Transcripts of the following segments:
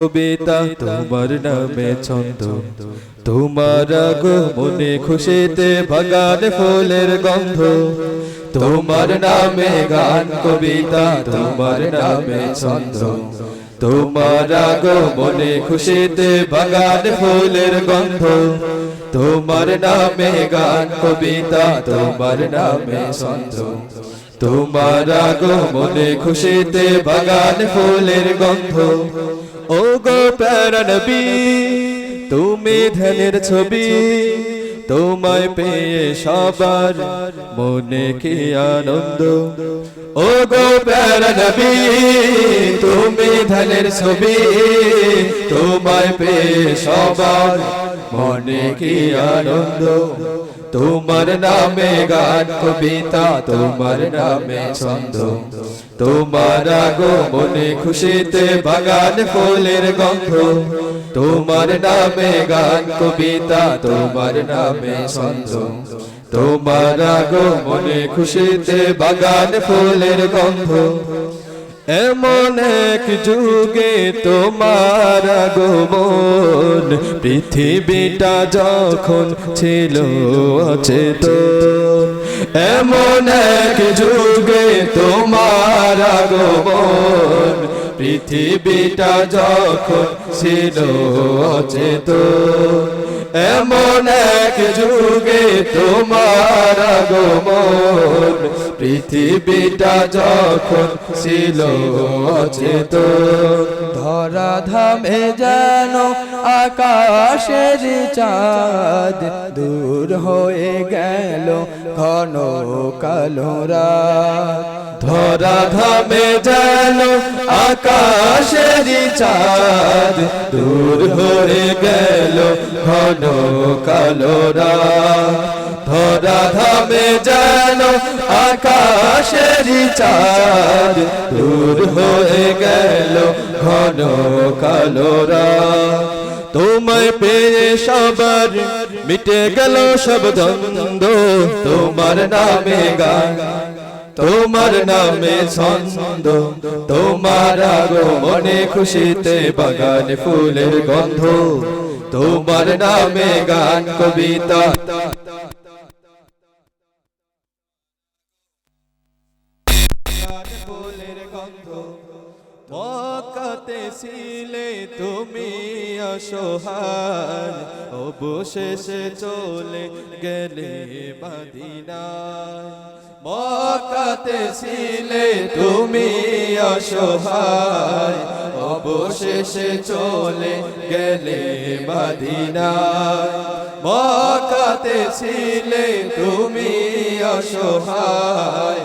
কবিতা তোমার নামে ছন্দ, তোমার আগমনে খুশিতে বাগান ফুলের গন্ধ। তোমার নামে গান কবিতা, তোমার নামে ছন্দ, তোমার আগমনে খুশিতে বাগান ফুলের গন্ধ। তোমার নামে গান কবিতা, তোমার নামে ছন্দ, তোমার আগমনে খুশিতে বাগান ফুলের গন্ধ। ও গো প্যারা নবী, তুমি ধ্যানের ছবি, তোমায় পেয়ে সবার মনে কি আনন্দ। ও গো প্যারা নবী, তুমি ধ্যানের ছবি, তোমায় পেয়ে সবার মনে কি আনন্দ। তোমার নামে গান কবিতা, তোমার নামে ছন্দ, তোমার আগমনে খুশিতে বাগান ফুলের গন্ধ। তোমার নামে গান কবিতা, তোমার নামে ছন্দ, তোমার আগমনে খুশিতে বাগান ফুলের গন্ধ। এমন এক যুগে তোমার আগমন, পৃথিবীটা যখন ছিল অচেতন। এমন এক যুগে তোমার আগমন, পৃথিবীটা যখন ছিল অচেতন। এমন এক যুগে তোমার আগমন, পৃথিবীটা যখন ছিল অচেতন। ধরা ধামে যেন আকাশের চাঁদ, দূর হয়ে গেল ঘন কালো রাত। ধরা ধামে যেন আকাশের চাঁদ, দূর হয়ে গেল ঘন কালো রাত। ধরা ধামে যেন আকাশের চাঁদ, দূর হয়ে গেল ঘন কালো রাত। তোমায় পেয়ে সবার মিটে গেল সব দ্বন্দ্ব। তোমার নামে গান, তোমার নামে ছন্দ, তোমার আগমনে খুশিতে বাগান ফুলের গন্ধ। তোমার নামে গান কবিতা, ফুলের গন্ধ। মক্কাতে ছিলে তুমি অসহায়, অবশেষে চলে গেলে মদিনায়। মক্কাতে ছিলে তুমি অসহায়, অবশেষে চলে গেলে মদিনায়। মক্কাতে ছিলে তুমি অসহায়,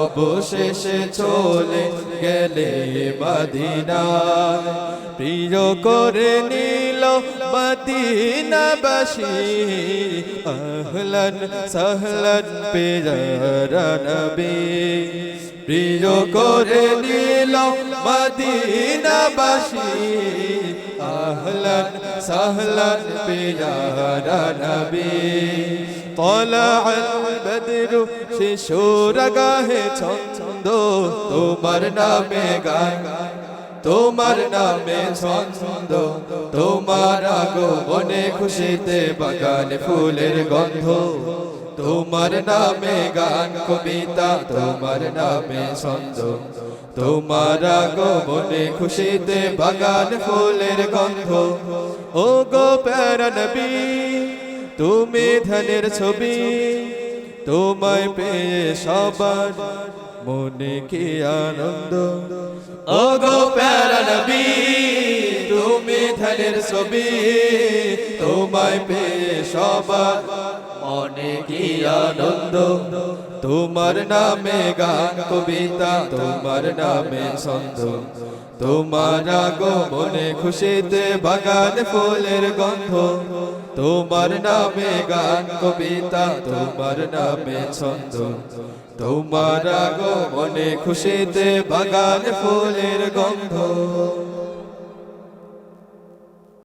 অবশেষে চলে গেলে মদিনায়। প্রিয় করে নিল মদিনাবাসী, আহলান সাহলান পেয়ারা নবী। প্রিয় করে নিল মদিনাবাসী, আহলান সাহলান পেয়ারা নবী। طلع البدر শিশুর গাহে ছন্দ, তোমার নামে গান, তোমার নামে ছন্দ, তোমার আগমনে খুশিতে বাগান ফুলের গন্ধ। তোমার নামে গান কবিতা, তোমার নামে ছন্দ, তোমার আগমনে খুশিতে বাগান ফুলের গন্ধ। ও গো প্যারা নবী, তুমি ধ্যানের ছবি, তোমায় পেয়ে সবার মনে কি আনন্দ। ও গো প্যারা নবী, তুমি ধ্যানের ছবি, তোমায় পেয়ে সবার মনে কি আনন্দ। তোমার নামে গান কবিতা, তোমার নামে ছন্দ, তোমার আগমনে খুশিতে বাগান ফুলের গন্ধ। তোমার নামে গান কবিতা, তোমার নামে ছন্দ, তোমার আগমনে খুশিতে বাগান ফুলের গন্ধ।